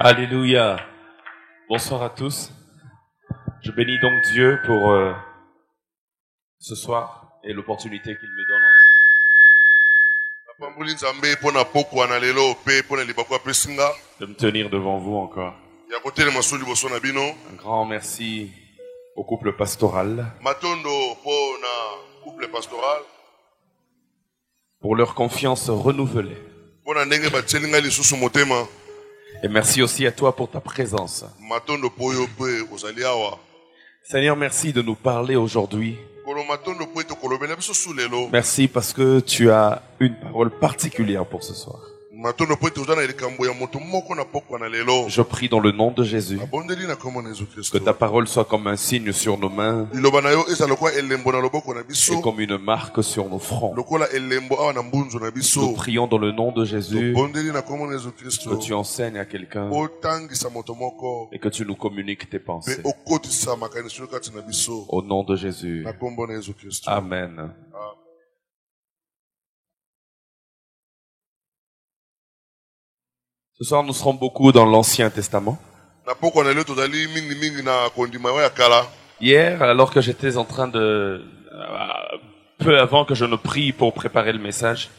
Alléluia. Bonsoir à tous. Je bénis donc Dieu pour ce soir et l'opportunité qu'il me donne de me tenir devant vous encore. Un grand merci au couple pastoral pour leur confiance renouvelée. Et merci aussi à toi pour ta présence. Seigneur, merci de nous parler aujourd'hui. Merci parce que tu as une parole particulière pour ce soir. Je prie dans le nom de Jésus que ta parole soit comme un signe sur nos mains et comme une marque sur nos fronts. Nous prions dans le nom de Jésus que tu enseignes à quelqu'un et que tu nous communiques tes pensées. Au nom de Jésus. Amen. Ce soir, nous serons beaucoup dans l'Ancien Testament. Hier, alors que j'étais en train de... peu avant que je ne prie pour préparer le message,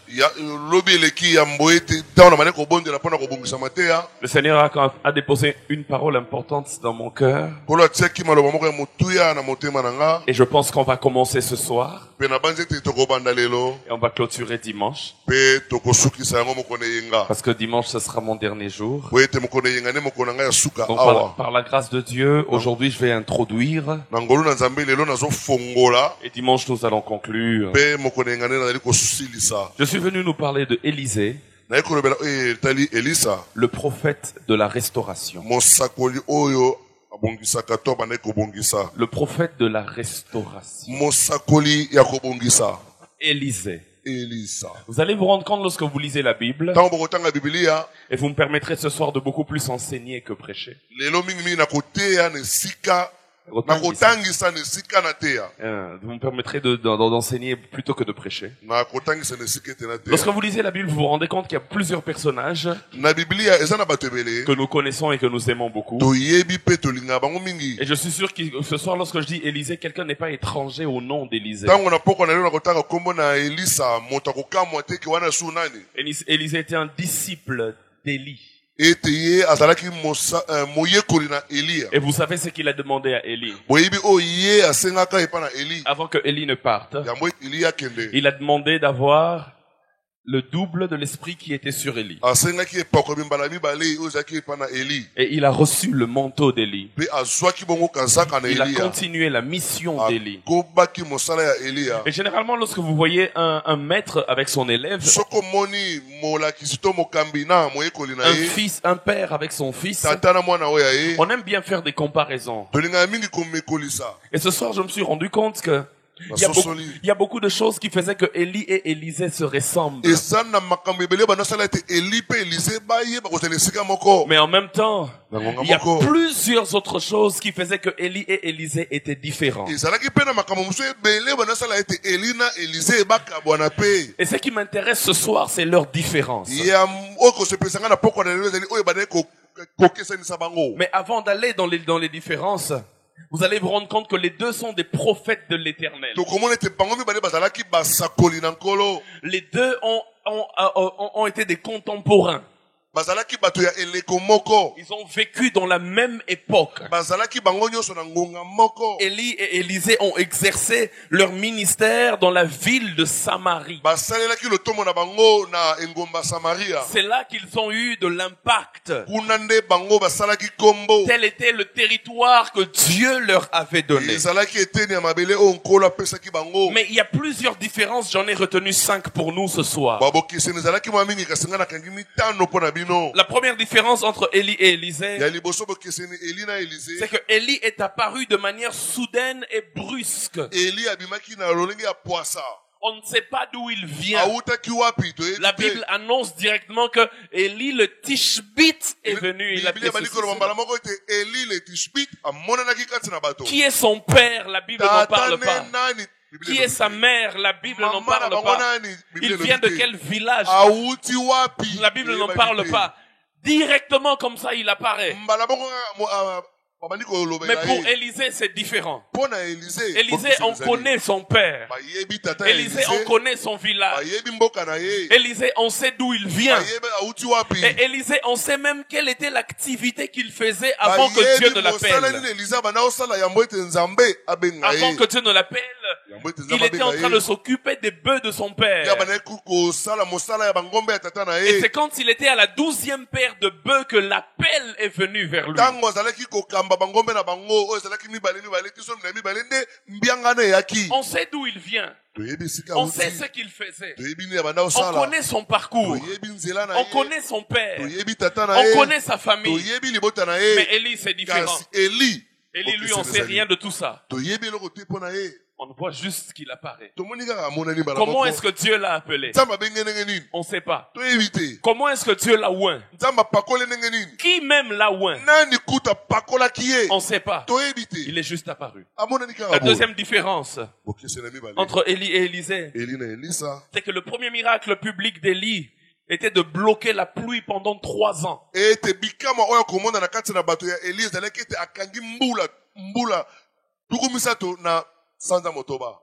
le Seigneur a déposé une parole importante dans mon cœur. Et je pense qu'on va commencer ce soir. Et on va clôturer dimanche. Parce que dimanche, ce sera mon dernier jour. Donc, par la grâce de Dieu, aujourd'hui, je vais introduire. Et dimanche, nous allons conclure. Je suis venu nous parler de Élisée, le prophète de la restauration. Le prophète de la restauration. Élisée. Vous allez vous rendre compte lorsque vous lisez la Bible, et vous me permettrez ce soir de beaucoup plus enseigner que prêcher. Vous me permettrez d'enseigner plutôt que de prêcher. Lorsque vous lisez la Bible, vous vous rendez compte qu'il y a plusieurs personnages que nous connaissons et que nous aimons beaucoup. Et je suis sûr que ce soir, lorsque je dis Élisée, quelqu'un n'est pas étranger au nom d'Élisée. Élisée était un disciple d'Élie. Et vous savez ce qu'il a demandé à Élie. Avant que Élie ne parte, il a demandé d'avoir le double de l'esprit qui était sur Élie. Et il a reçu le manteau d'Élie. Il a continué la mission d'Élie. Et généralement, lorsque vous voyez un maître avec son élève, un père avec son fils, on aime bien faire des comparaisons. Et ce soir, je me suis rendu compte que il y a beaucoup de choses qui faisaient que Élie et Élisée se ressemblent. Mais en même temps, il y a plusieurs autres choses qui faisaient que Élie et Élisée étaient différents. Et ce qui m'intéresse ce soir, c'est leur différence. Mais avant d'aller dans les différences, vous allez vous rendre compte que les deux sont des prophètes de l'Éternel. Les deux ont été des contemporains. Ils ont vécu dans la même époque. Élie et Élisée ont exercé leur ministère dans la ville de Samarie. C'est là qu'ils ont eu de l'impact. Tel était le territoire que Dieu leur avait donné. Mais il y a plusieurs différences, j'en ai retenu 5 pour nous ce soir. La première différence entre Élie et Élisée, c'est que Élie est apparu de manière soudaine et brusque. On ne sait pas d'où il vient. La Bible annonce directement que Élie le Tishbite est venu. Il a Qui est son père? La Bible n'en parle pas. Qui est sa mère? La Bible n'en parle pas. Il vient de quel village? La Bible n'en parle pas. Directement comme ça, il apparaît. Mais pour Élisée, c'est différent. Élisée, on connaît son père. Élisée, on connaît son village. Élisée, on sait d'où il vient. Et Élisée, on sait même quelle était l'activité qu'il faisait avant que Dieu ne l'appelle. Avant que Dieu ne l'appelle, il était en train de s'occuper des bœufs de son père. Et c'est quand il était à la 12e paire de bœufs que l'appel est venu vers lui. On sait d'où il vient. On sait ce qu'il faisait. On connaît son parcours. On connaît son père. On connaît sa famille. Mais Élie, c'est différent. Élie, lui, on sait rien de tout ça. On voit juste qu'il apparaît. Comment est-ce que Dieu l'a appelé? On ne sait pas. Comment est-ce que Dieu l'a oint? Qui même l'a oint? On ne sait pas. Il est juste apparu. La deuxième différence entre Élie et Élisée, c'est que le premier miracle public d'Élie était de bloquer la pluie pendant 3 ans.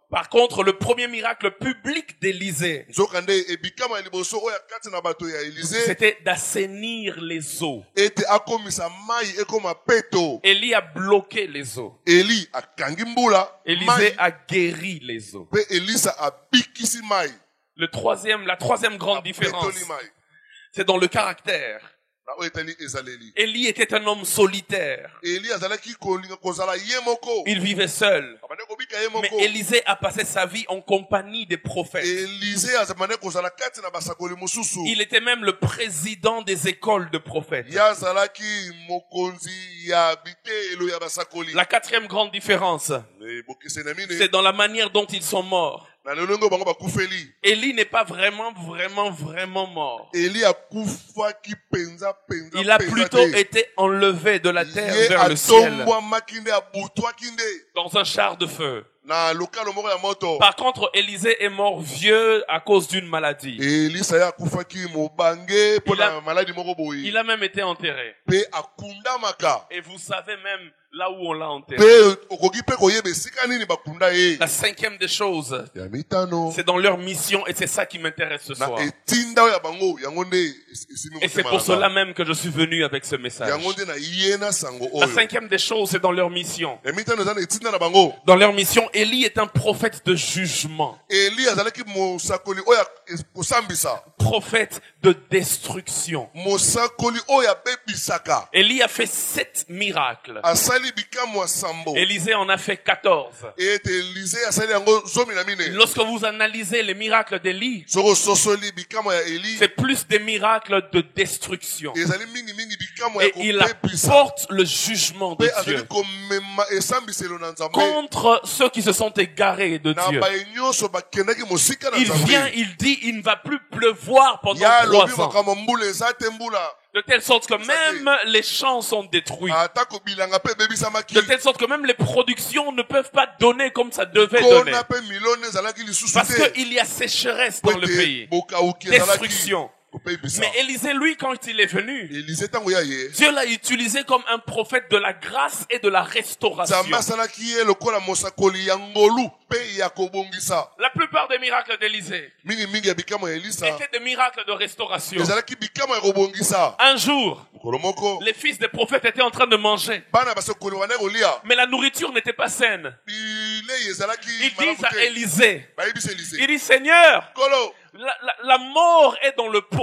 Par contre, le premier miracle public d'Élisée, c'était d'assainir les eaux. Élie a bloqué les eaux. Élisée a guéri les eaux. La troisième grande différence, c'est dans le caractère. Élie était un homme solitaire. Il vivait seul. Mais Élisée a passé sa vie en compagnie des prophètes. Il était même le président des écoles de prophètes. La quatrième grande différence, c'est dans la manière dont ils sont morts. Élie n'est pas vraiment mort. Il a plutôt été enlevé de la terre vers le ciel dans un char de feu. Par contre, Élisée est mort vieux à cause d'une maladie. Il a même été enterré. Et vous savez même là où on l'a enterré. La cinquième des choses, c'est dans leur mission, et c'est ça qui m'intéresse ce soir. Et c'est pour cela même que je suis venu avec ce message. La cinquième des choses, c'est dans leur mission. Dans leur mission, Élie est un prophète de jugement. Prophète de destruction. Élie a fait 7 miracles. Élisée en a fait 14. Lorsque vous analysez les miracles d'Élie, c'est plus des miracles de destruction. Et il apporte le jugement de Dieu contre ceux qui se sont égarés de Dieu. Il vient, il dit, il ne va plus pleuvoir pendant 3 ans. De telle sorte que même les champs sont détruits. De telle sorte que même les productions ne peuvent pas donner comme ça devait donner. Parce qu'il y a sécheresse dans le pays. Destruction. Mais Élisée, lui, quand il est venu, Dieu l'a utilisé comme un prophète de la grâce et de la restauration. La plupart des miracles d'Élisée étaient des miracles de restauration. Un jour, les fils des prophètes étaient en train de manger, mais la nourriture n'était pas saine. Ils disent à Élisée, il dit, Seigneur, la mort est dans le pot.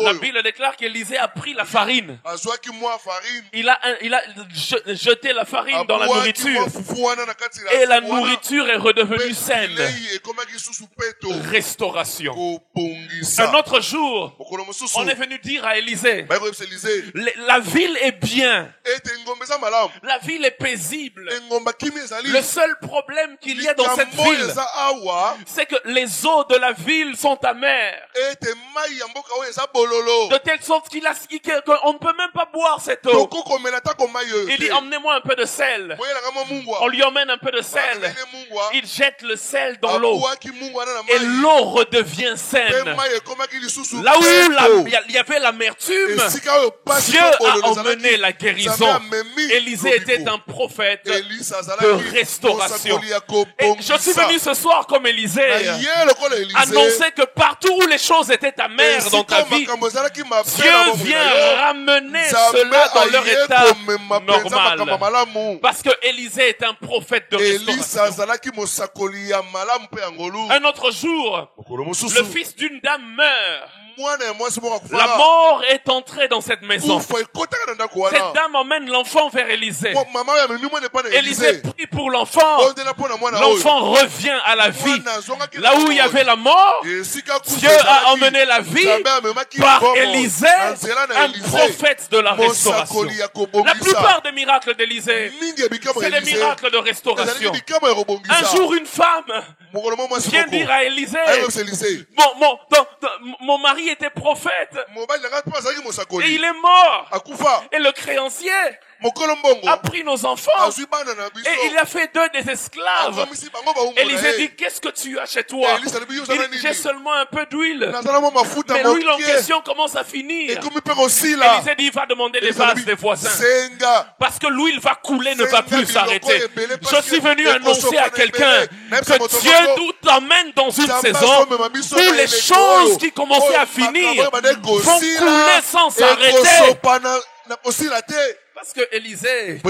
La Bible déclare qu'Élisée a pris la farine. Il a jeté la farine dans la nourriture. Et la nourriture est redevenue saine. Restauration. Un autre jour, on est venu dire à Élisée, la ville est bien. La ville est paisible. Le seul problème qu'il y a dans cette ville, c'est que les eaux eaux de la ville sont amères. De telle sorte qu'on ne peut même pas boire cette eau. Il dit, emmenez-moi un peu de sel. On lui emmène un peu de sel. Il jette le sel dans l'eau. Et l'eau redevient saine. Là où il y avait l'amertume, Dieu a emmené la guérison. Élisée était un prophète de restauration. Et je suis venu ce soir comme Élisée annoncer que partout où les choses étaient amères dans ta vie, Dieu vient ramener cela dans leur état normal. Parce que Élisée est un prophète de restauration. Un autre jour, le fils d'une dame meurt. La mort est entrée dans cette maison. Cette dame emmène l'enfant vers Élisée. Élisée prie pour l'enfant. L'enfant revient à la vie. Là où il y avait la mort, Dieu a emmené la vie par Élisée, un prophète de la restauration. La plupart des miracles d'Élisée, c'est des miracles de restauration. Un jour, une femme vient dire à Élisée, mon mari était prophète et il est mort. Et le créancier a pris nos enfants et il a fait d'eux des esclaves. Élisée dit, qu'est-ce que tu as chez toi? Il dit, j'ai seulement un peu d'huile. Mais l'huile en question commence à finir. Élisée dit, va demander les vases des voisins. Parce que l'huile va couler, ne va plus s'arrêter. Je suis venu annoncer à quelqu'un que Dieu t'emmène dans une saison où les choses qui commençaient à finir vont couler sans s'arrêter. Parce que Élisée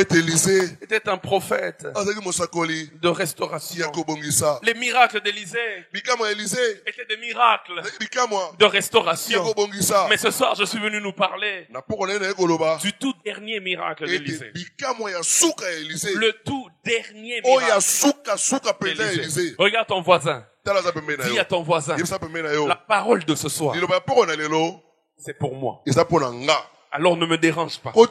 était un prophète de restauration. Les miracles d'Élisée étaient des miracles de restauration. Mais ce soir, je suis venu nous parler du tout dernier miracle d'Élisée. Le tout dernier miracle d'Élisée. Regarde ton voisin. Dis à ton voisin, la parole de ce soir, c'est pour moi. Alors ne me dérange pas. Le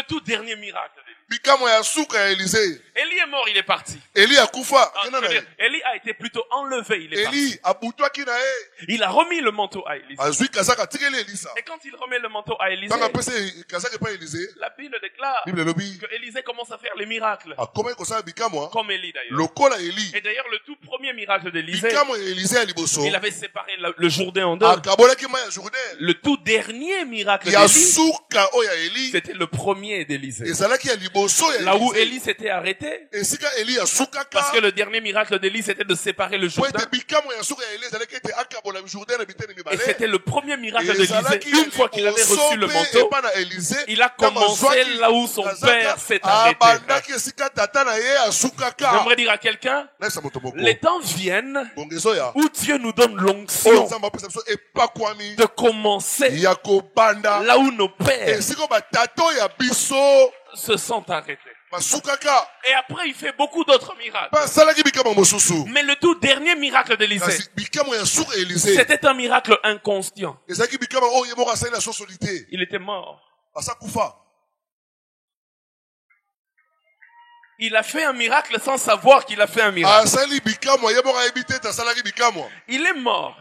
tout dernier miracle d'Élie. Élie est mort, il est parti. Élie a été plutôt enlevé, il est parti. Il a remis le manteau à Élisée. Et quand il remet le manteau à Élisée, la Bible déclare que Élisée commence à faire les miracles. Comme Élie d'ailleurs. Et d'ailleurs, le tout premier miracle d'Élisée, il avait séparé le Jourdain en deux. Le tout dernier miracle d'Élie, c'était le premier d'Élisée. Là où Élie s'était arrêté, parce que le dernier miracle d'Élie, c'était de séparer le Jourdain. Et c'était le premier miracle d'Élisée. Une fois qu'il avait reçu le manteau, il a commencé là où son père s'est arrêté. J'aimerais dire à quelqu'un, les temps viennent où Dieu nous donne l'onction de commencer là où nos pères se sont arrêtés. Et après, il fait beaucoup d'autres miracles. Mais le tout dernier miracle d'Élisée, c'était un miracle inconscient. Il était mort. Il a fait un miracle sans savoir qu'il a fait un miracle. Il est mort.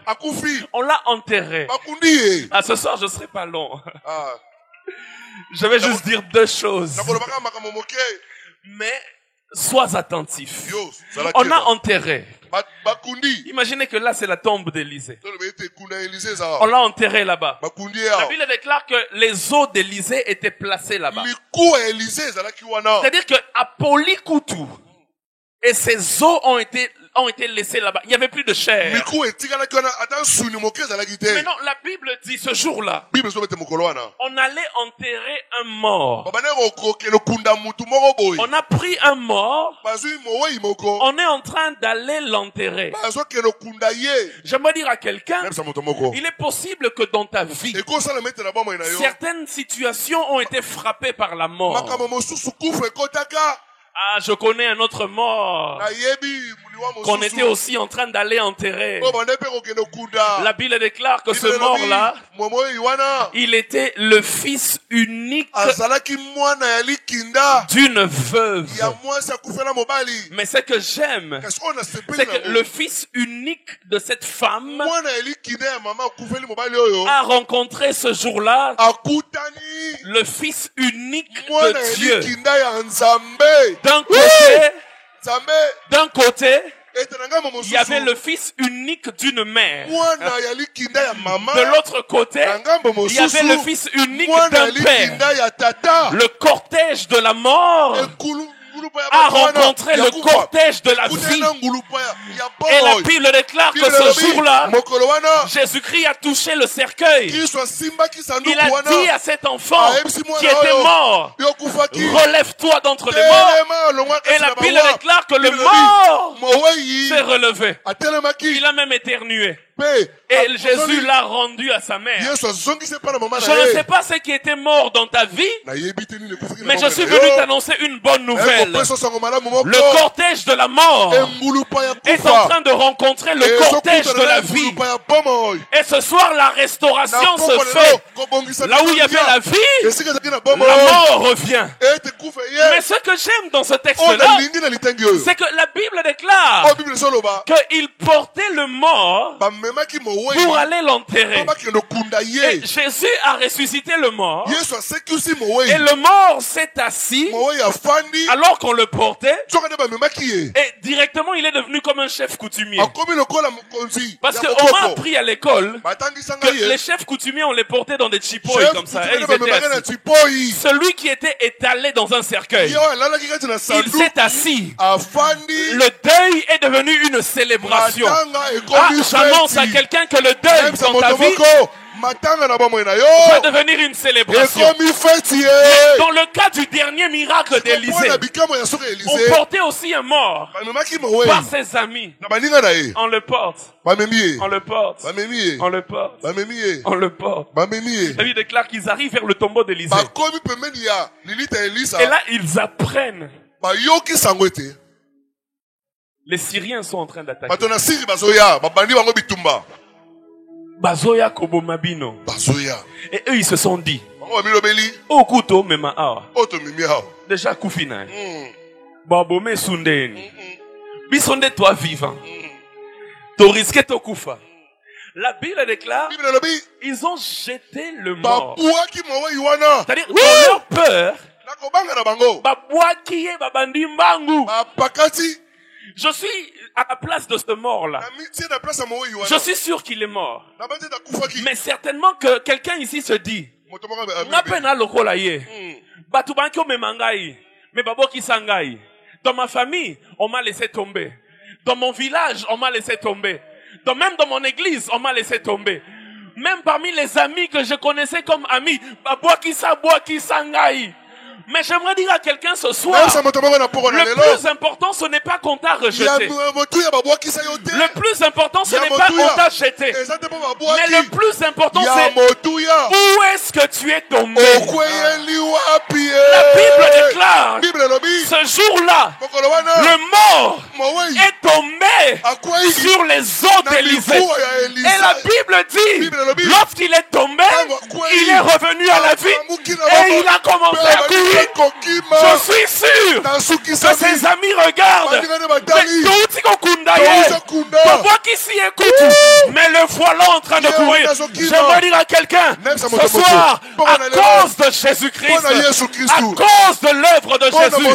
On l'a enterré. Ce soir, je ne serai pas long. Je vais juste dire deux choses. Mais sois attentif. On a enterré. Imaginez que là, c'est la tombe d'Élisée. On l'a enterré là-bas. La Bible déclare que les os d'Élisée étaient placés là-bas. C'est-à-dire qu'à Polikoutu, et ses os ont été laissés là-bas. Il n'y avait plus de chair. Mais non, la Bible dit ce jour-là, on allait enterrer un mort. On a pris un mort. On est en train d'aller l'enterrer. J'aimerais dire à quelqu'un, il est possible que dans ta vie, certaines situations ont été frappées par la mort. Ah, je connais un autre mort qu'on était aussi en train d'aller enterrer. La Bible déclare que ce mort-là, il était le fils unique d'une veuve. Mais ce que j'aime, c'est que le fils unique de cette femme a rencontré ce jour-là le fils unique de Dieu. D'un côté, il y avait le fils unique d'une mère. De l'autre côté, il y avait le fils unique d'un père. Le cortège de la mort a rencontré le cortège de la vie. Et la Bible déclare que ce jour-là, Jésus-Christ a touché le cercueil. Il a dit à cet enfant qui était mort, relève-toi d'entre les morts. Et la Bible déclare que le mort s'est relevé. Il a même éternué. Et Jésus l'a rendu à sa mère. Je ne sais pas ce qui était mort dans ta vie, mais je suis venu t'annoncer une bonne nouvelle. Le cortège de la mort est en train de rencontrer le cortège de la vie. Et ce soir, la restauration se fait. Là où il y avait la vie, la mort revient. Mais ce que j'aime dans ce texte-là, c'est que la Bible déclare qu'il portait le mort pour aller l'enterrer. Et Jésus a ressuscité le mort. Et le mort s'est assis alors qu'on le portait. Et directement, il est devenu comme un chef coutumier. Parce qu'on m'a appris à l'école que les chefs coutumiers, on les portait dans des chipoïs comme ça. Et ils étaient assis. Celui qui était étalé dans un cercueil, il s'est assis. Le deuil est devenu une célébration. Ah, j'annonce à quelqu'un que le deuil dans ta vie va devenir une célébration. Dans le cas du dernier miracle d'Élisée, on portait aussi un mort par ses amis. On le porte. On le porte. On le porte. On le porte. La Bible déclare qu'ils arrivent vers le tombeau d'Élisée. Et là, ils apprennent. Les Syriens sont en train d'attaquer. Bazoya Kobomabino. Et eux, ils se sont dit, oh kuto mema awa. Déjà Koufina. Babome Sundeni. Bisonde toi vivant. To risqué to Koufa. La Bible déclare, ils ont jeté le mort. C'est-à-dire, dans leur peur, je suis à la place de ce mort-là. Je suis sûr qu'il est mort. Mais certainement que quelqu'un ici se dit, dans ma famille, on m'a laissé tomber. Dans mon village, on m'a laissé tomber. Même dans mon église, on m'a laissé tomber. Même parmi les amis que je connaissais comme amis, mais j'aimerais dire à quelqu'un ce soir, le plus important, ce n'est pas qu'on t'a rejeté. Le plus important, ce n'est pas qu'on t'a jeté. Mais le plus important, c'est où est-ce que tu es tombé. La Bible déclare, ce jour-là, le mort est tombé sur les eaux d'Élisée. Et la Bible dit, lorsqu'il est tombé, il est revenu à la vie et il a commencé à courir. Je suis sûr que ses amis regardent. Mais le voilà en train de courir. J'aimerais dire à quelqu'un ce soir, à cause de Jésus-Christ, à cause de l'œuvre de Jésus,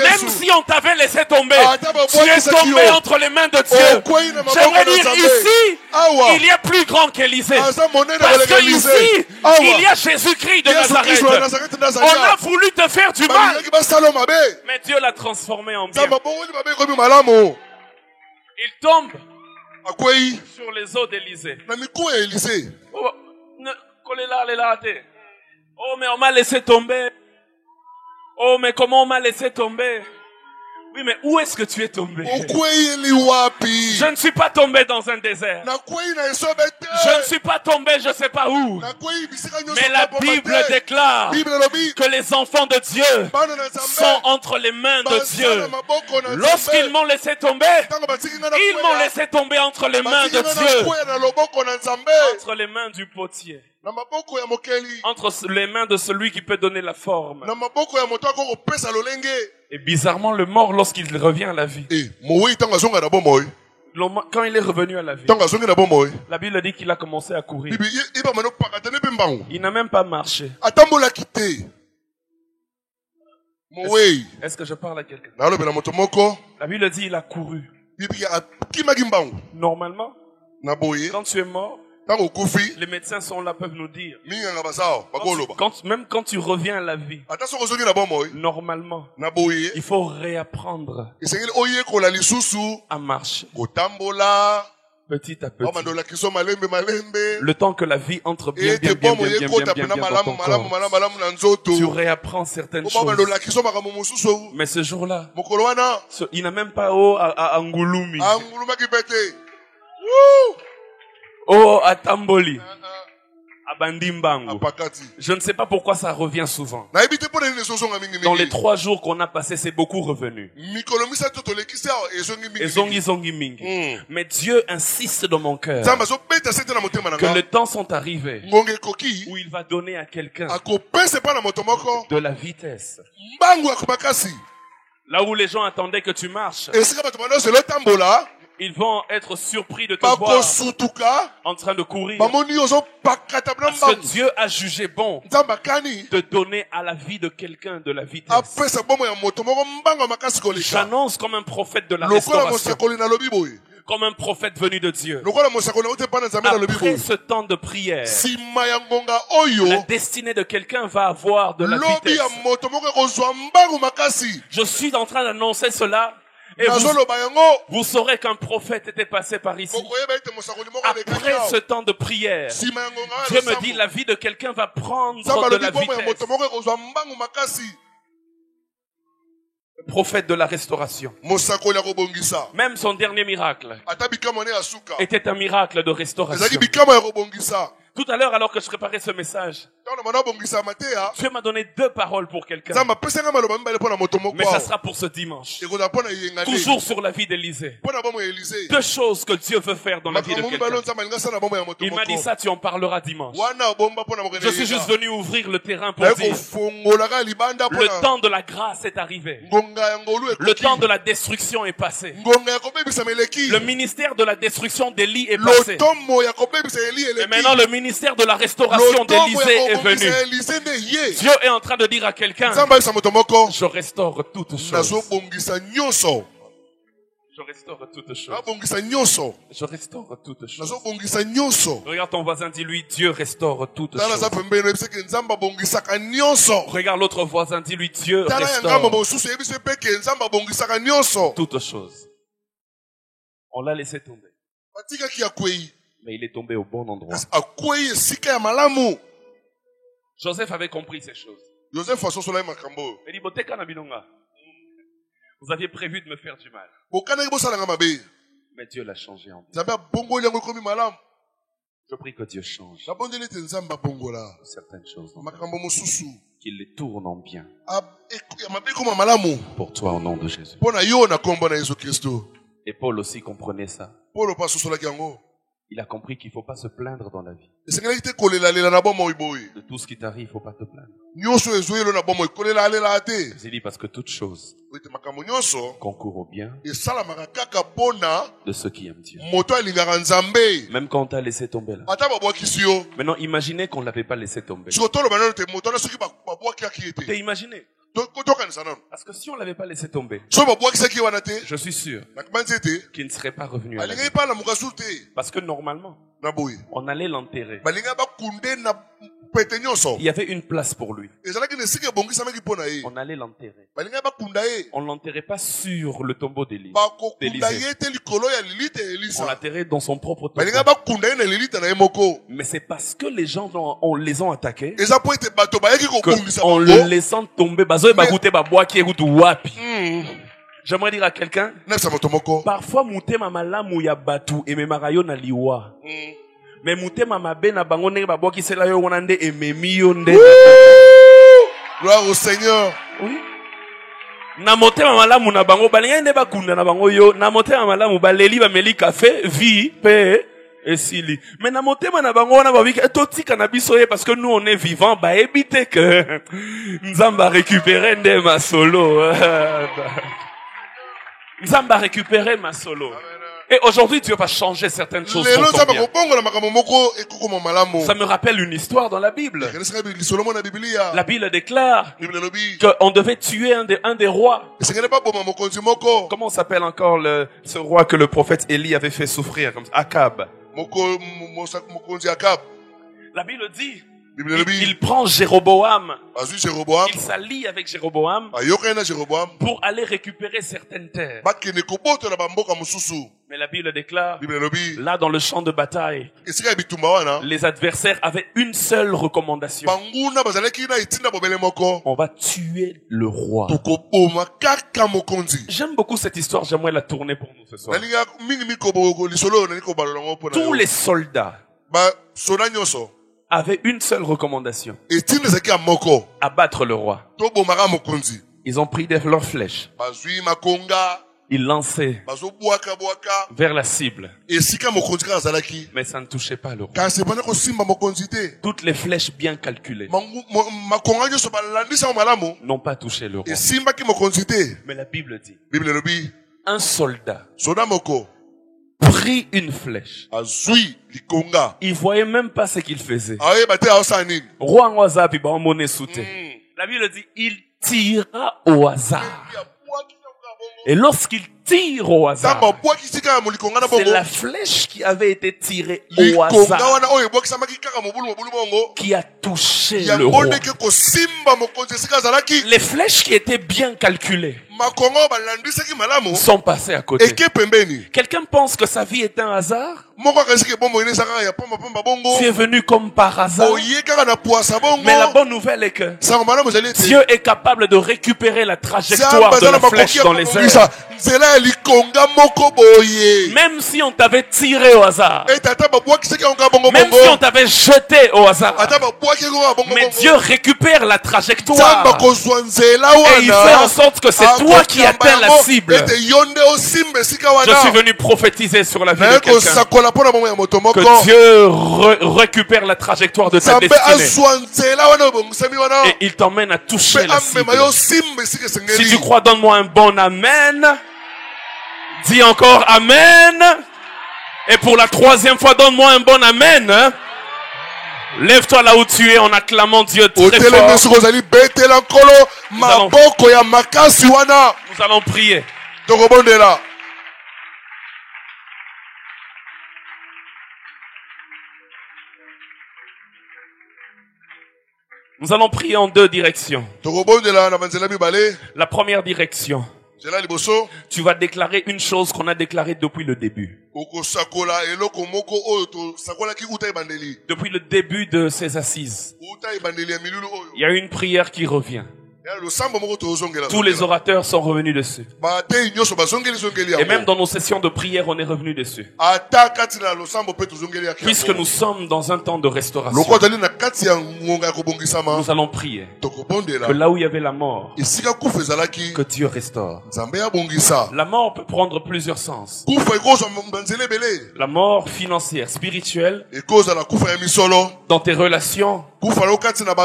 même si on t'avait laissé tomber, tu es tombé entre les mains de Dieu. J'aimerais dire ici, il y a plus grand qu'Élisée. Parce que ici, il y a Jésus-Christ de Nazareth. On a voulu te faire du mal, mais Dieu l'a transformé en bien. Il tombe sur les eaux d'Élisée. Oh, mais on m'a laissé tomber. Oh, mais comment on m'a laissé tomber? Oui, mais où est-ce que tu es tombé? Je ne suis pas tombé dans un désert. Je ne suis pas tombé je ne sais pas où. Mais la Bible déclare que les enfants de Dieu sont entre les mains de Dieu. Lorsqu'ils m'ont laissé tomber, ils m'ont laissé tomber entre les mains de Dieu. Entre les mains du potier. Entre les mains de celui qui peut donner la forme. Et bizarrement, le mort, lorsqu'il revient à la vie, quand il est revenu à la vie, la Bible dit qu'il a commencé à courir. Il n'a même pas marché. Est-ce que je parle à quelqu'un? La Bible dit qu'il a couru. Normalement, quand tu es mort, les médecins sont là, peuvent nous dire. Même quand tu reviens à la vie, normalement, il faut réapprendre à marcher. Petit à petit. Le temps que la vie entre bien dans ton corps, tu réapprends certaines choses. Mais ce jour-là, il n'a même pas à Angulumi. Oh, à Tamboli. À Bandimbango. Je ne sais pas pourquoi ça revient souvent. Dans les 3 jours qu'on a passés, c'est beaucoup revenu. Mais Dieu insiste dans mon cœur que les temps sont arrivés où il va donner à quelqu'un de la vitesse. Là où les gens attendaient que tu marches, ils vont être surpris de te voir en train de courir. Parce que Dieu a jugé bon de donner à la vie de quelqu'un de la vitesse. J'annonce comme un prophète de la restauration, comme un prophète venu de Dieu. Après ce temps de prière, la destinée de quelqu'un va avoir de la vitesse. Je suis en train d'annoncer cela. Et vous saurez qu'un prophète était passé par ici. Après ce temps de prière, Dieu me dit la vie de quelqu'un va prendre de la vitesse. Le prophète de la restauration. Même son dernier miracle était un miracle de restauration. Tout à l'heure, alors que je préparais ce message, Dieu m'a donné 2 paroles pour quelqu'un. Mais ça sera pour ce dimanche. Toujours sur la vie d'Élisée. 2 choses que Dieu veut faire dans la vie de quelqu'un. Il m'a dit ça, tu en parleras dimanche. Je suis juste venu ouvrir le terrain pour dire le temps de la grâce est arrivé. Le temps de la destruction est passé. Le ministère de la destruction d'Élie est passé. Et maintenant le ministère de la restauration d'Élisée est venu. Dieu est en train de dire à quelqu'un, je restaure toutes choses. Je restaure toutes choses. Je restaure toutes choses. Regarde ton voisin, dis-lui, Dieu restaure toutes choses. Regarde l'autre voisin, dis-lui, Dieu restaure toutes choses. On l'a laissé tomber. Mais il est tombé au bon endroit. Joseph avait compris ces choses. Il dit, vous aviez prévu de me faire du mal. Mais Dieu l'a changé en bien. Je prie que Dieu change certaines choses, qu'il les tourne en bien pour toi au nom de Jésus. Et Paul aussi comprenait ça. Il a compris qu'il ne faut pas se plaindre dans la vie. De tout ce qui t'arrive, il ne faut pas te plaindre. Il dit parce que toute chose concourt au bien de ceux qui aiment Dieu. Même quand on t'a laissé tomber là. Maintenant, imaginez qu'on ne l'avait pas laissé tomber. T'es imaginé? Parce que si on ne l'avait pas laissé tomber, je suis sûr qu'il ne serait pas revenu à la vie. Parce que normalement, on allait l'enterrer. Il y avait une place pour lui. On allait l'enterrer. On ne l'enterrait pas sur le tombeau d'Élisée. On l'enterrait dans son propre tombeau. Mais c'est parce que les gens les ont attaqués qu'en le laissant tomber, J'aimerais dire à quelqu'un, parfois mutema malamu ya batu ememaka yo na liwa. Mais mutema mabe na bango ndenge babokisela yo wana nde ememi yo nde. Gloire au Seigneur. Oui. Na motema malamu na bango balinga nde bakunda na bango yo. Na motema malamu baleli bameli café, vie, paix et sili. Mais na motema na bango wana babiki etotika na biso ye parce que nous on est vivants ba ebite que Nzamba récupérer nde ma solo. Nzamba récupérer ma solo. Et aujourd'hui, Dieu va changer certaines choses. Ça me rappelle une histoire dans la Bible. La Bible déclare qu'on devait tuer un des rois. Comment s'appelle encore ce roi que le prophète Élie avait fait souffrir, comme ça? Akab. La Bible dit, il prend Jéroboam. Il s'allie avec Jéroboam pour aller récupérer certaines terres. Mais la Bible déclare, là dans le champ de bataille, les adversaires avaient une seule recommandation. On va tuer le roi. J'aime beaucoup cette histoire, j'aimerais la tourner pour nous ce soir. Tous les soldats avaient une seule recommandation. Abattre le roi. Ils ont pris leurs flèches. Ils lançaient vers la cible. Mais ça ne touchait pas le roi. Toutes les flèches bien calculées n'ont pas touché le roi. Mais la Bible dit, un soldat prit une flèche. Il voyait même pas ce qu'il faisait. Roi Wazabi, la Bible dit, il tira au hasard. Et lorsqu'il tire au hasard, c'est la flèche qui avait été tirée au hasard qui a touché le roi. Les flèches qui étaient bien calculées sont passées à côté. Quelqu'un pense que sa vie est un hasard? Tu es venu comme par hasard. Mais la bonne nouvelle est que Dieu est capable de récupérer la trajectoire de la flèche dans les airs. Même si on t'avait tiré au hasard, même si on t'avait jeté au hasard, mais Dieu récupère la trajectoire et il fait en sorte que c'est toi qui atteins la cible. Je suis venu prophétiser sur la vie de quelqu'un que Dieu récupère la trajectoire de ta destinée et il t'emmène à toucher la cible. Si tu crois, donne-moi un bon amen. Dis encore amen. Et pour la troisième fois, donne-moi un bon amen. Lève-toi là où tu es en acclamant Dieu très fort. Nous allons prier. Nous allons prier en deux directions. La première direction, tu vas déclarer une chose qu'on a déclarée depuis le début. Depuis le début de ces assises, il y a une prière qui revient. Tous les orateurs sont revenus dessus. Et même dans nos sessions de prière, on est revenu dessus. Puisque nous sommes dans un temps de restauration, nous allons prier que là où il y avait la mort, que Dieu restaure. La mort peut prendre plusieurs sens. La mort financière, spirituelle, dans tes relations, dans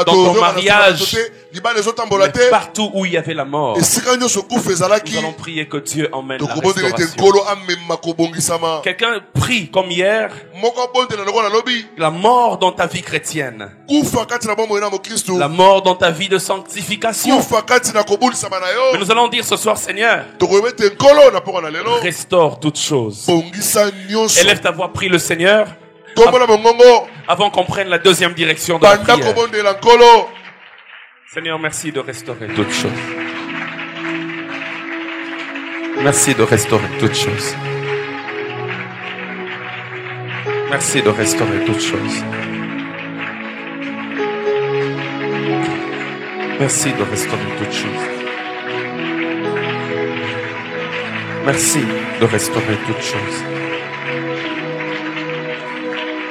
ton mariage, mais partout où il y avait la mort, nous allons prier que Dieu emmène la restauration. Quelqu'un prie comme hier, la mort dans ta vie chrétienne, la mort dans ta vie de sanctification. Mais nous allons dire ce soir, Seigneur, restaure toutes choses. Élève ta voix, prie le Seigneur avant qu'on prenne la deuxième direction de la prière. Seigneur, merci de restaurer toutes choses. Merci de restaurer toutes choses. Merci de restaurer toutes choses. Merci de restaurer toutes choses. Merci de restaurer toutes choses.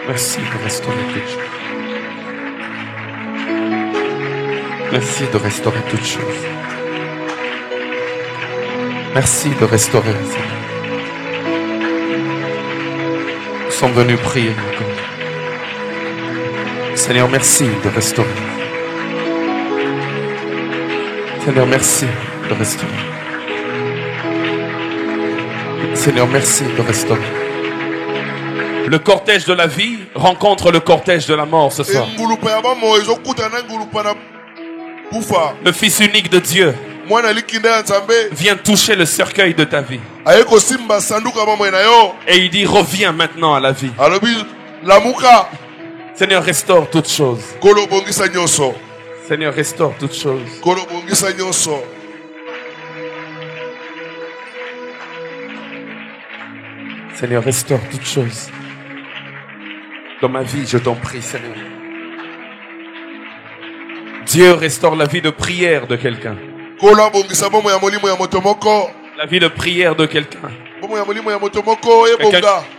Merci de restaurer toutes choses. Merci de restaurer toutes choses. Merci de restaurer, Seigneur. Nous sommes venus prier encore. Seigneur, merci de restaurer. Seigneur, merci de restaurer. Seigneur, merci de restaurer. Le cortège de la vie rencontre le cortège de la mort ce soir. Le Fils unique de Dieu vient toucher le cercueil de ta vie. Et il dit, reviens maintenant à la vie. Seigneur, restaure toutes choses. Seigneur, restaure toutes choses. Seigneur, restaure toutes choses. Dans ma vie, je t'en prie, Seigneur. Dieu restaure la vie de prière de quelqu'un. La vie de prière de quelqu'un.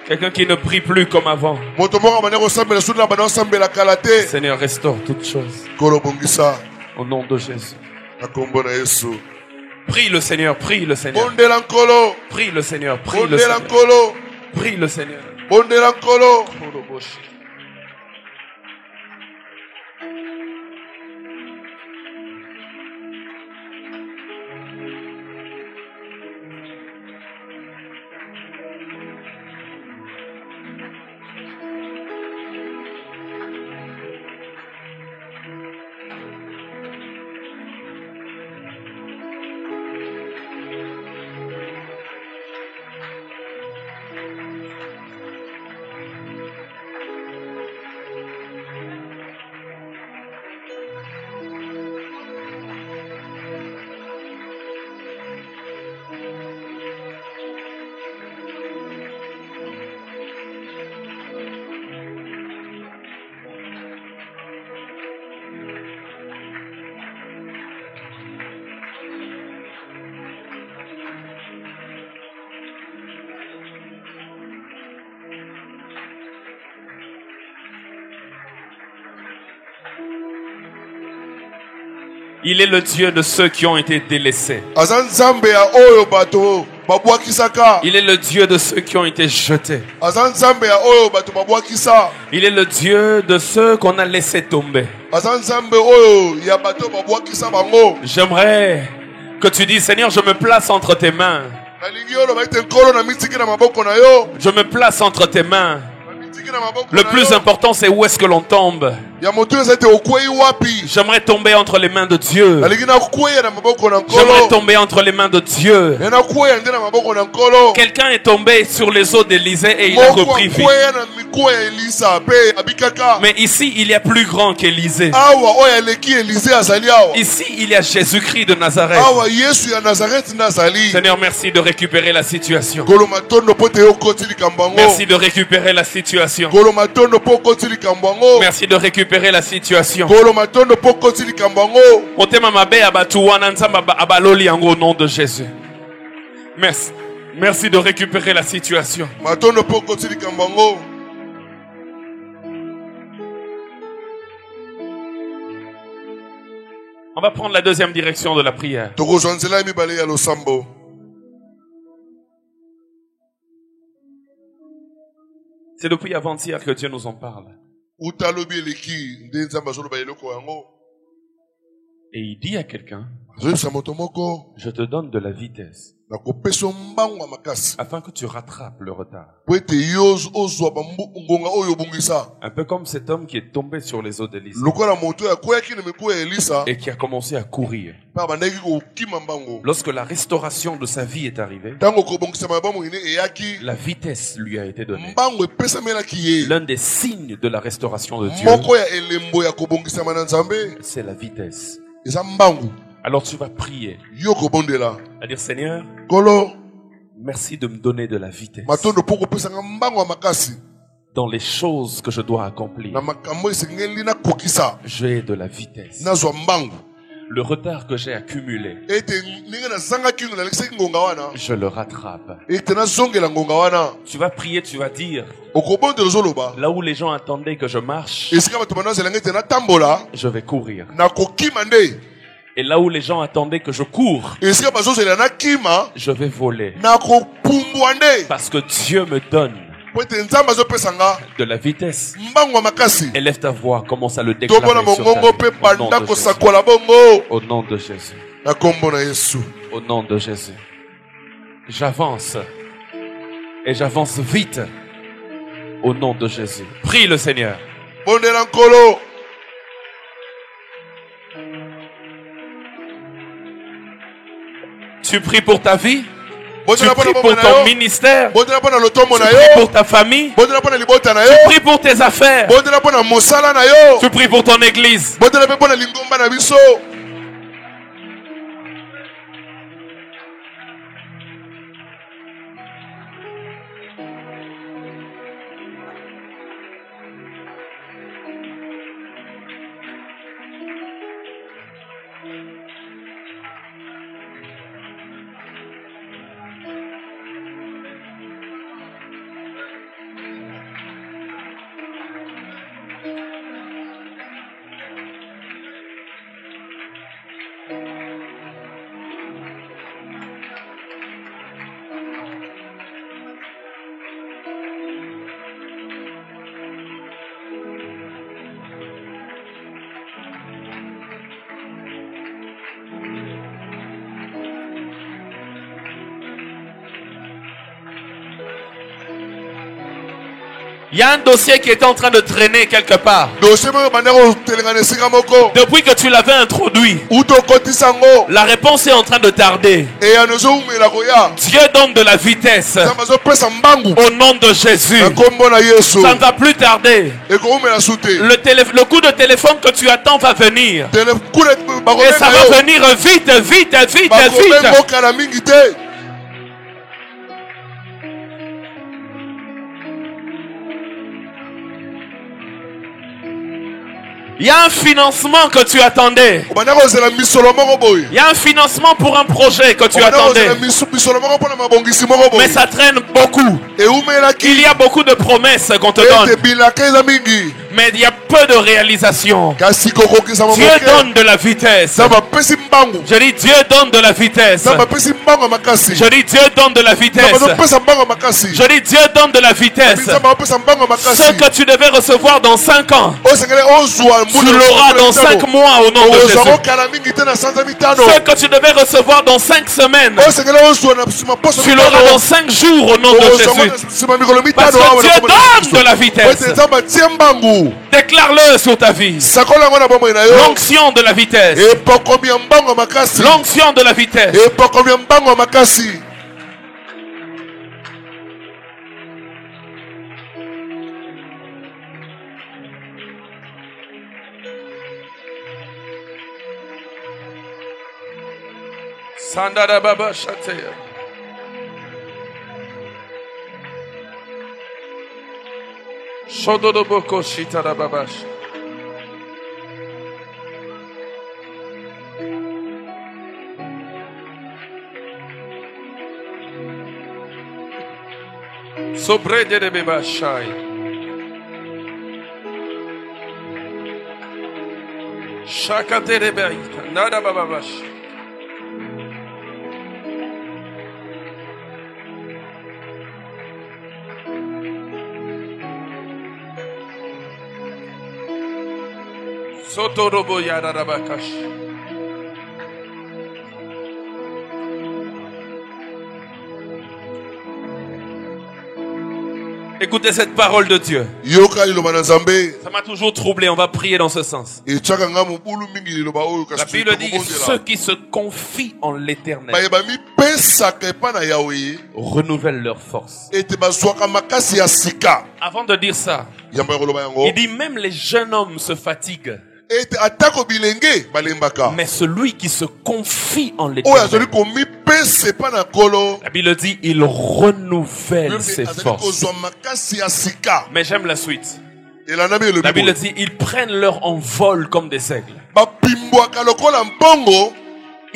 Quelqu'un qui ne prie plus comme avant. Seigneur, restaure toutes choses. Au nom de Jésus. Prie le Seigneur, prie le Seigneur. Prie le Seigneur, prie le Seigneur. Prie le Seigneur. Il est le Dieu de ceux qui ont été délaissés. Il est le Dieu de ceux qui ont été jetés. Il est le Dieu de ceux qu'on a laissé tomber. J'aimerais que tu dises, Seigneur, je me place entre tes mains. Je me place entre tes mains. Le plus important, c'est où est-ce que l'on tombe. J'aimerais tomber entre les mains de Dieu. J'aimerais tomber entre les mains de Dieu. Quelqu'un est tombé sur les eaux d'Élisée et il a repris vie. Mais ici, il y a plus grand qu'Élisée. Ici, il y a Jésus-Christ de Nazareth. Seigneur, merci de récupérer la situation. Merci de récupérer la situation. Merci de récupérer la situation. Au nom de Jésus. Merci. Merci de récupérer la situation. On va prendre la deuxième direction de la prière. C'est depuis avant-hier que Dieu nous en parle. Et il dit à quelqu'un, je te donne de la vitesse afin que tu rattrapes le retard. Un peu comme cet homme qui est tombé sur les eaux d'Élisée et qui a commencé à courir. Lorsque la restauration de sa vie est arrivée, la vitesse lui a été donnée. L'un des signes de la restauration de Dieu, c'est la vitesse. Alors tu vas prier. À dire, Seigneur, merci de me donner de la vitesse dans les choses que je dois accomplir. J'ai de la vitesse. Le retard que j'ai accumulé, je le rattrape. Tu vas prier, tu vas dire, là où les gens attendaient que je marche, je vais courir. Et là où les gens attendaient que je cours, je vais voler. Parce que Dieu me donne de la vitesse. Élève ta voix, commence à le déclarer sur ta vie. Au nom de Jésus. Au nom de Jésus. J'avance. Et j'avance vite. Au nom de Jésus. Prie le Seigneur. Tu pries pour ta vie? Tu pries pour ton ministère? Tu pries pour ta famille? Tu pries pour tes affaires? Tu pries pour ton église? Il y a un dossier qui est en train de traîner quelque part. Depuis que tu l'avais introduit, la réponse est en train de tarder. Dieu donne de la vitesse. Au nom de Jésus. Ça ne va plus tarder. Le coup de téléphone que tu attends va venir. Et ça va venir vite, vite, vite, vite. Il y a un financement que tu attendais. Il y a un financement pour un projet que tu attendais. Mais ça traîne beaucoup. Il y a beaucoup de promesses qu'on te donne. Mais il y a peu de réalisation. Dieu donne de la vitesse. Je dis Dieu donne de la vitesse. Je dis Dieu donne de la vitesse. Je dis Dieu donne de la vitesse. Ce que tu devais recevoir dans 5 ans, tu l'auras dans 5 mois au nom de Jésus. Ce que tu devais recevoir dans 5 semaines, tu l'auras dans 5 jours au nom de Jésus. Parce que Dieu donne de la vitesse. Déclare-le sur ta vie. L'onction de la vitesse. L'onction de la vitesse. Sandara Baba Shateya. Shododoboko Shitara Babash. Sobre de Bebashai. Shakate de Baita. Nada Babash. Sotorobo Yarabakash. Écoutez cette parole de Dieu. Ça m'a toujours troublé, on va prier dans ce sens. La Bible dit ceux qui se confient en l'Éternel renouvellent leur force. Avant de dire ça, il dit même les jeunes hommes se fatiguent. Mais celui qui se confie en l'Éternel, la Bible dit, il renouvelle ses forces. Mais j'aime la suite. La Bible dit, ils prennent leur envol comme des aigles.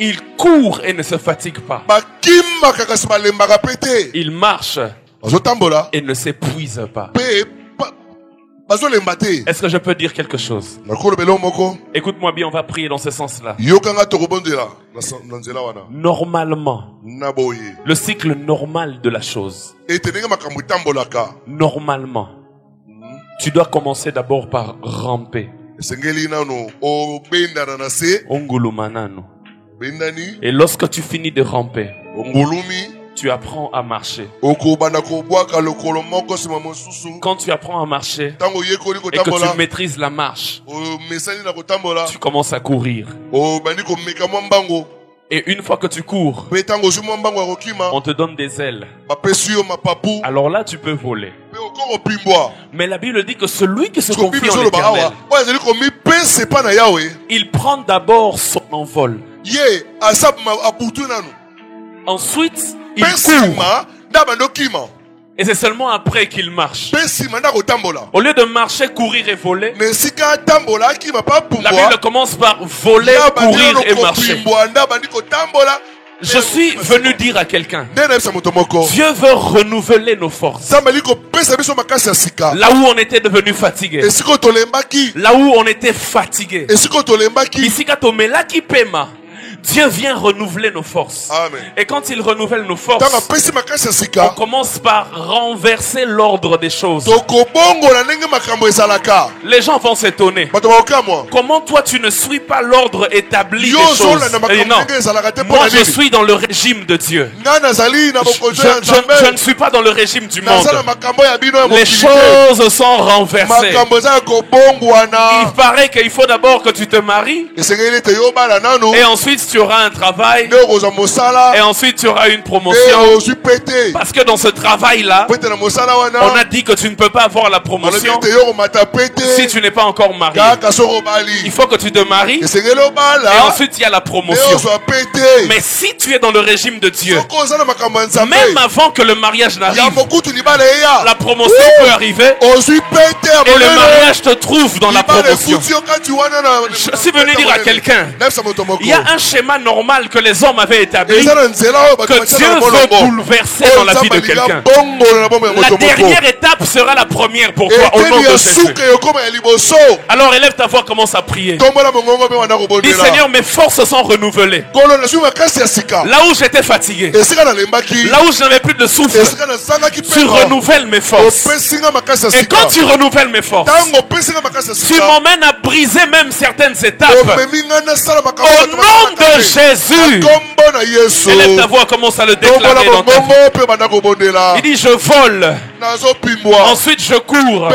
Il court et ne se fatigue pas. Il marche et ne s'épuise pas. Est-ce que je peux dire quelque chose? Écoute-moi bien, on va prier dans ce sens-là. Normalement, le cycle normal de la chose. Normalement, tu dois commencer d'abord par ramper. Et lorsque tu finis de ramper, tu apprends à marcher. Quand tu apprends à marcher et que tu maîtrises la marche, tu commences à courir. Et une fois que tu cours, on te donne des ailes. Alors là, tu peux voler. Mais la Bible dit que celui qui se confie en l'Éternel, il prend d'abord son envol. Ensuite, il court. Et c'est seulement après qu'il marche. Au lieu de marcher, courir et voler, la Bible commence par voler, courir et marcher. Je suis venu dire à quelqu'un, Dieu veut renouveler nos forces. Là où on était devenu fatigué, là où on était fatigué, ici Dieu vient renouveler nos forces. Amen. Et quand il renouvelle nos forces, on commence par renverser l'ordre des choses. Les gens vont s'étonner. Comment toi tu ne suis pas l'ordre établi des choses? Et non, moi je suis dans le régime de Dieu. Je ne suis pas dans le régime du monde. Les choses sont renversées. Il paraît qu'il faut d'abord que tu te maries. Et ensuite tu auras un travail. Et ensuite tu auras une promotion. Parce que dans ce travail-là, on a dit que tu ne peux pas avoir la promotion si tu n'es pas encore marié. Il faut que tu te maries. Et ensuite il y a la promotion. Mais si tu es dans le régime de Dieu, même avant que le mariage n'arrive, la promotion peut arriver. Et le mariage te trouve dans la promotion. Je suis venu dire à quelqu'un, il y a un schéma normal que les hommes avaient établi, que Dieu veut bouleverser dans la vie de quelqu'un. La dernière étape sera la première pour toi au nom de Jésus. Alors élève ta voix, commence à prier. Dis Seigneur, mes forces sont renouvelées. Là où j'étais fatigué, là où je n'avais plus de souffle, tu renouvelles mes forces. Et quand tu renouvelles mes forces, tu m'emmènes à briser même certaines étapes. Au nom de Jésus. Élève ta voix, commence à le déclarer dans ta vie. Il dit je vole. Ensuite je cours.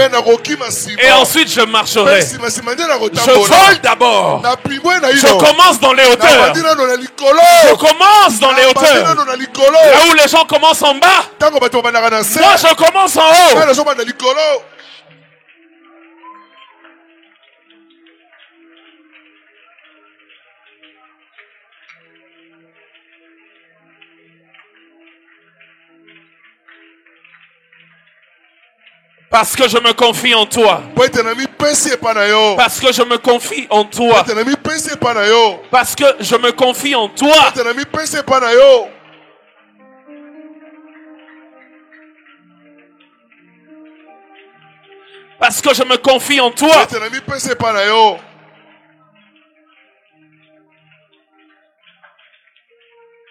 Et ensuite je marcherai. Je vole d'abord. Je commence dans les hauteurs. Je commence dans les hauteurs. Là où les gens commencent en bas, moi je commence en haut. Parce que je me confie en toi. Parce que je me confie en toi. Parce que je me confie en toi. Parce que je me confie en toi.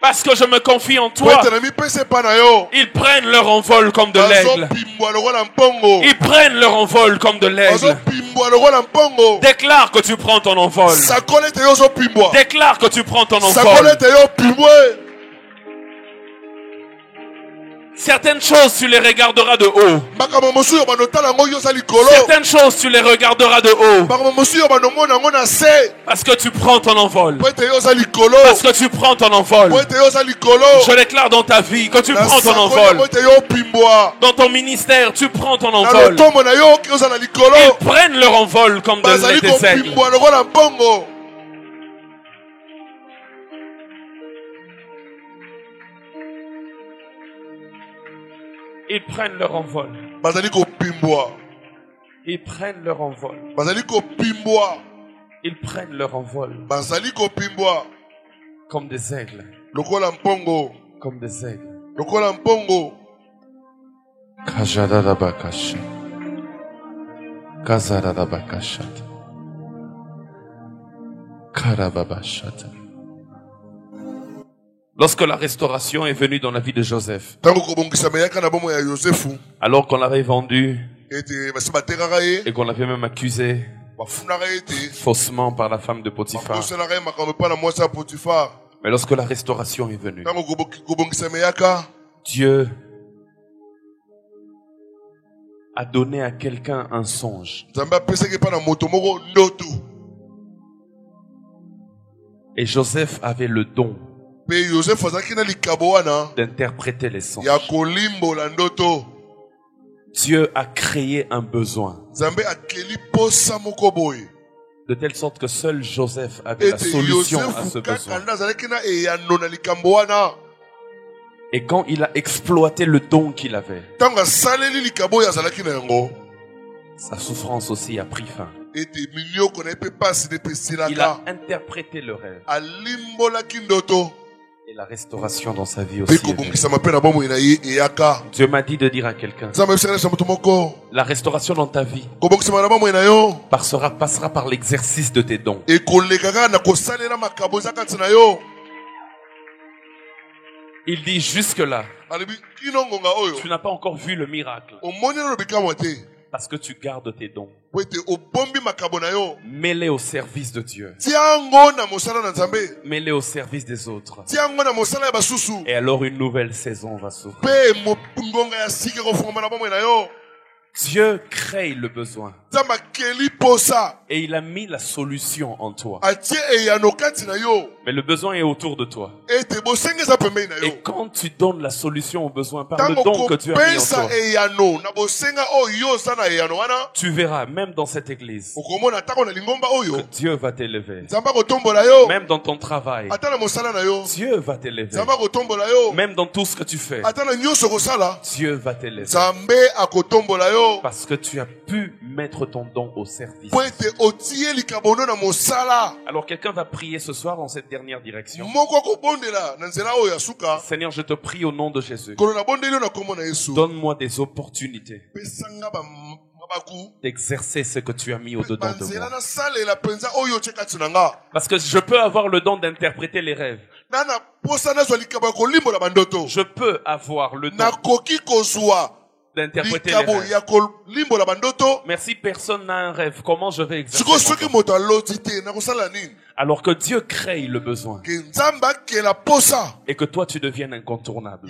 Parce que je me confie en toi. Ils prennent leur envol comme de l'aigle. Ils prennent leur envol comme de l'aigle. Déclare que tu prends ton envol. Déclare que tu prends ton envol. Certaines choses, tu les regarderas de haut. Certaines choses, tu les regarderas de haut. Parce que tu prends ton envol. Parce que tu prends ton envol. Je déclare dans ta vie que tu prends ton envol. Dans ton ministère, tu prends ton envol. Ils prennent leur envol comme des aigles. Ils prennent leur envol. Ils prennent leur envol. Ils prennent leur envol. Comme des aigles. Comme des aigles. Kajadadabakasha. Kazadadabakashata. Karababashata. Lorsque la restauration est venue dans la vie de Joseph, alors qu'on l'avait vendu et qu'on l'avait même accusé faussement par la femme de Potiphar, mais lorsque la restauration est venue, Dieu a donné à quelqu'un un songe. Et Joseph avait le don d'interpréter les songes. Dieu a créé un besoin de telle sorte que seul Joseph avait la solution à ce besoin. Et quand il a exploité le don qu'il avait, sa souffrance aussi a pris fin. Il a interprété le rêve. Et la restauration dans sa vie aussi. Dieu m'a dit de dire à quelqu'un, la restauration dans ta vie passera par l'exercice de tes dons. Il dit jusque-là, tu n'as pas encore vu le miracle. Parce que tu gardes tes dons. Mets-les au service de Dieu. Mets-les au service des autres. Et alors une nouvelle saison va s'ouvrir. Dieu crée le besoin. Et il a mis la solution en toi. Mais le besoin est autour de toi. Et quand tu donnes la solution au besoin par le don que Dieu a mis en toi, tu verras, même dans cette église, que Dieu va t'élever. Même dans ton travail, Dieu va t'élever. Même dans tout ce que tu fais, Dieu va t'élever. Parce que tu as pu mettre ton don au service. Alors quelqu'un va prier ce soir dans cette dernière direction. Seigneur, je te prie au nom de Jésus. Donne-moi des opportunités d'exercer ce que tu as mis au-dedans de moi. Parce que je peux avoir le don d'interpréter les rêves. Je peux avoir le don d'interpréter les rêves. Mais si personne n'a un rêve, comment je vais exercer mon don? Alors que Dieu crée le besoin et que toi tu deviennes incontournable.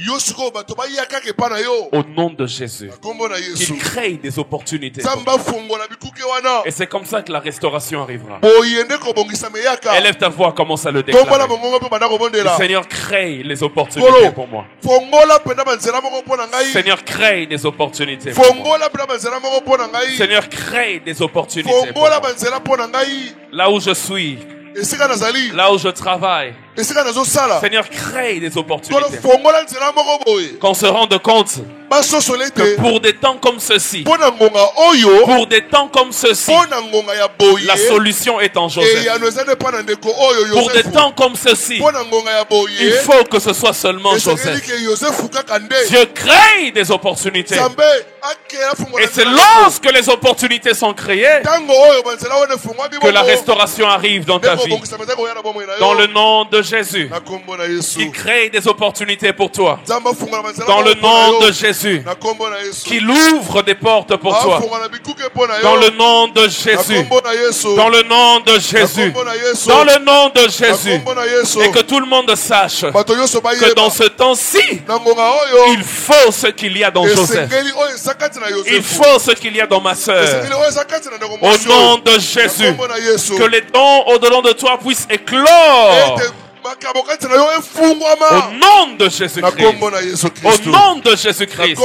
Au nom de Jésus, qu'il crée des opportunités. Et c'est comme ça que la restauration arrivera. Élève ta voix, commence à le déclarer. Le Seigneur crée les opportunités pour moi. Seigneur crée des opportunités pour moi. Seigneur crée des opportunités pour moi. Là où je suis, là où je travaille, Seigneur, crée des opportunités. Qu'on se rende compte que pour des temps comme ceci, pour des temps comme ceci, la solution est en Joseph. Pour des temps comme ceci, il faut que ce soit seulement Joseph. Dieu crée des opportunités. Et c'est lorsque les opportunités sont créées que la restauration arrive dans ta vie. Dans le nom de Jésus, qu'il crée des opportunités pour toi. Dans le nom de Jésus, qu'il ouvre des portes pour toi. Dans le nom de Jésus, dans le nom de Jésus, dans le nom de Jésus, et que tout le monde sache que dans ce temps-ci, il faut ce qu'il y a dans Joseph. Il faut ce qu'il y a dans ma sœur. Au nom de Jésus, que les dons au-delà de toi puissent éclore. Au nom de Jésus-Christ. Au nom de Jésus-Christ.